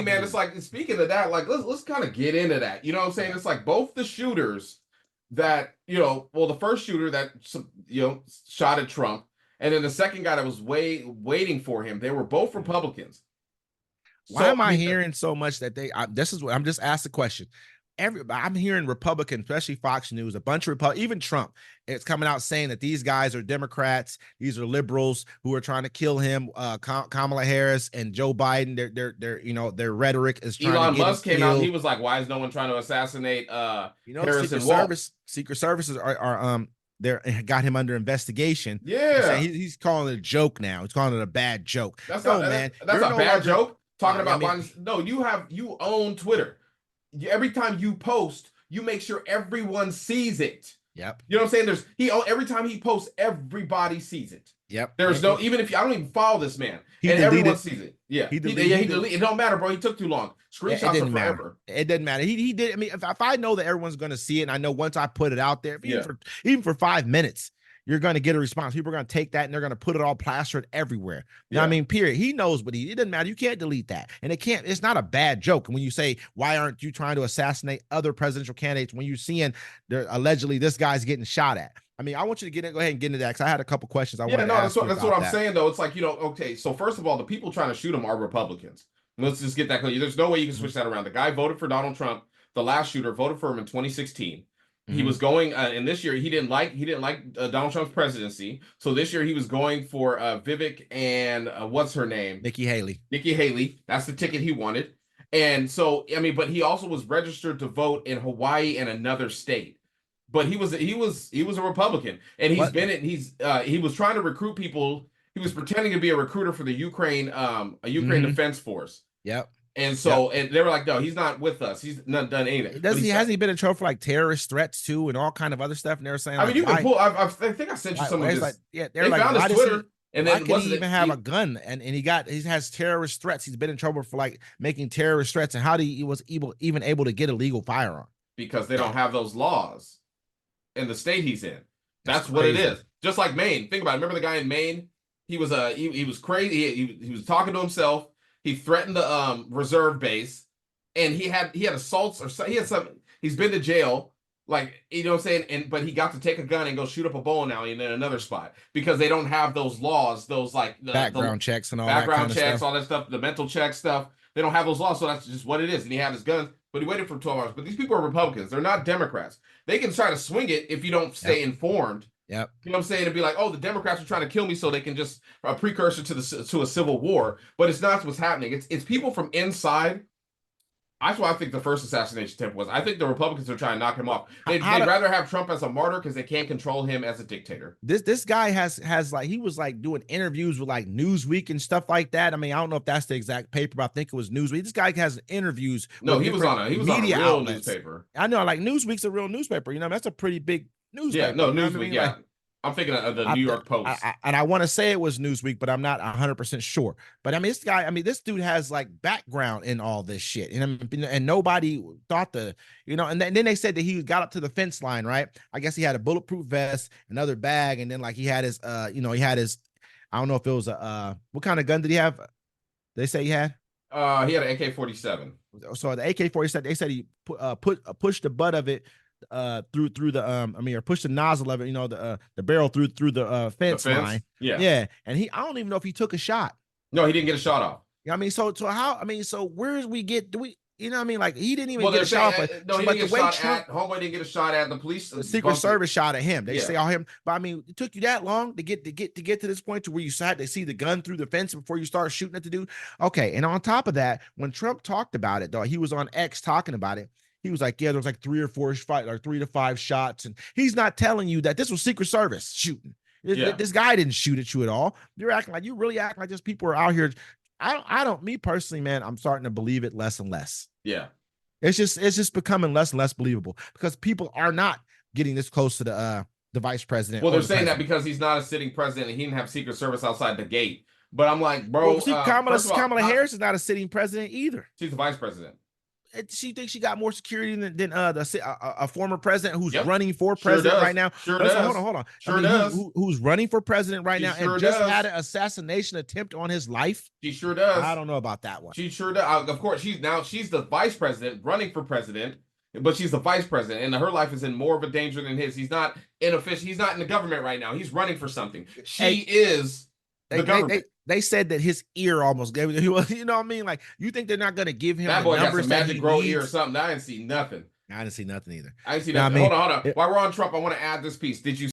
see, man, it's like, speaking of that, like, let's kind of get into that. You know what I'm saying? It's like both the shooters that, well, the first shooter that, shot at Trump, and then the second guy that was waiting for him, they were both Republicans. Why am I hearing so much that this is what I'm just asked the question. I'm hearing Republicans, especially Fox News, a bunch of Republicans, even Trump, it's coming out saying that these guys are Democrats, these are liberals who are trying to kill him. Kamala Harris and Joe Biden, their rhetoric is trying Elon to get Musk came out. He was like, "Why is no one trying to assassinate Harris and Walt?" Secret Services are they got him under investigation. Yeah, he's calling it a joke now. He's calling it a bad joke. That's a bad joke. Talking about you own Twitter. Every time you post, you make sure everyone sees it. Yep. You know what I'm saying? Every time he posts, everybody sees it. Yep. There's even if I don't even follow this man, everyone sees it. Yeah. He deleted. It don't matter, bro. He took too long. Screenshots are forever. It doesn't matter. He did. I mean, if I know that everyone's going to see it, and I know once I put it out there, even for 5 minutes, you're going to get a response. People are going to take that and they're going to put it all plastered everywhere. You know what I mean? Period. He knows what it doesn't matter. You can't delete that. And it's not a bad joke. And when you say, why aren't you trying to assassinate other presidential candidates when you're seeing allegedly this guy's getting shot at? I mean, I want you to go ahead and get into that because I had a couple questions. That's what I'm saying, though. It's like, okay, so first of all, the people trying to shoot him are Republicans. Let's just get that clear. There's no way you can switch that around. The guy voted for Donald Trump. The last shooter voted for him in 2016. He was going, and this year he didn't like Donald Trump's presidency. So this year he was going for Vivek and what's her name? Nikki Haley. That's the ticket he wanted. And so, I mean, but he also was registered to vote in Hawaii and another state. But he was a Republican, and he was trying to recruit people. He was pretending to be a recruiter for the Ukraine Defense Force. Yep. And so, and they were like, no, he's not with us. He's not done anything. Hasn't he been in trouble for like terrorist threats too, and all kind of other stuff? And they were saying, I mean, you can pull. I think I sent you some of this. They're like, found his Twitter. And then why can he even have a gun? And he has terrorist threats. He's been in trouble for like making terrorist threats. And how he was even able to get a legal firearm? Because they don't have those laws in the state he's in. That's what it is. Just like Maine. Think about it. Remember the guy in Maine? He was he was crazy. He was talking to himself. He threatened the reserve base, and he had assaults or he had some. He's been to jail, like, you know what I'm saying. But he got to take a gun and go shoot up a bowling alley in another spot because they don't have those laws, those like the background checks and all background that checks, all that stuff, the mental check stuff. They don't have those laws, so that's just what it is. And he had his guns, but he waited for 12 hours. But these people are Republicans; they're not Democrats. They can try to swing it if you don't stay informed. Yep. You know what I'm saying? To be like, oh, the Democrats are trying to kill me so they can just a precursor to a civil war. But it's not what's happening. It's people from inside. That's why I think the first assassination attempt was. I think the Republicans are trying to knock him off. They'd rather have Trump as a martyr because they can't control him as a dictator. This guy has like, he was like doing interviews with like Newsweek and stuff like that. I mean, I don't know if that's the exact paper, but I think it was Newsweek. This guy has interviews. No, he was on a real outlets. Newspaper. I know, like Newsweek's a real newspaper. You know, that's a pretty big newspaper. Yeah, no, Newsweek. I mean? Yeah. Like, I'm thinking of the New York Post. I want to say it was Newsweek, but I'm not 100% sure. But I mean, this dude has like background in all this shit. And nobody thought and then they said that he got up to the fence line, right? I guess he had a bulletproof vest, another bag, and then like he had his, I don't know if it was what kind of gun did he have? They say he had? He had an AK-47. So the AK-47, they said he pushed the butt of it through the or push the nozzle of it, the barrel through the fence line. Yeah. And I don't even know if he took a shot. No, he didn't get a shot off. I mean, so where do we get, like he didn't even get a shot off. No, he didn't get a shot at homeboy. Didn't get a shot at the police. The Secret Service shot at him. They say all him. But I mean, it took you that long to get to this point to where you had to see the gun through the fence before you start shooting at the dude. Okay, and on top of that, when Trump talked about it, though, he was on X talking about it. He was like, yeah, there was like 3 to 5 shots. And he's not telling you that this was Secret Service shooting. This guy didn't shoot at you at all. You really acting like just people are out here. Me personally, man, I'm starting to believe it less and less. Yeah. It's just becoming less and less believable because people are not getting this close to the vice president. Well, they're saying that because he's not a sitting president and he didn't have Secret Service outside the gate. But I'm like, bro, Kamala Harris is not a sitting president either. She's the vice president. she thinks she got more security than a former president who's Yep. running for Sure president does. right now. Sure Listen, does. hold on. Sure I mean, does. who's running for president right She now sure and just does. had an assassination attempt on his life? She sure does. I don't know about that one. She sure does. Of course, she's the vice president running for president, but she's the vice president, and her life is in more of a danger than his. He's not inofficial. He's not in the government right now. He's running for something. She is the government. They said that his ear almost gave it. You know what I mean? Like, you think they're not going to give him That the boy got numbers some that magic he grow needs? ear or something. I didn't see nothing. I didn't see nothing either. I didn't see You know nothing. what I mean? Hold on. While we're on Trump, I want to add this piece. Did you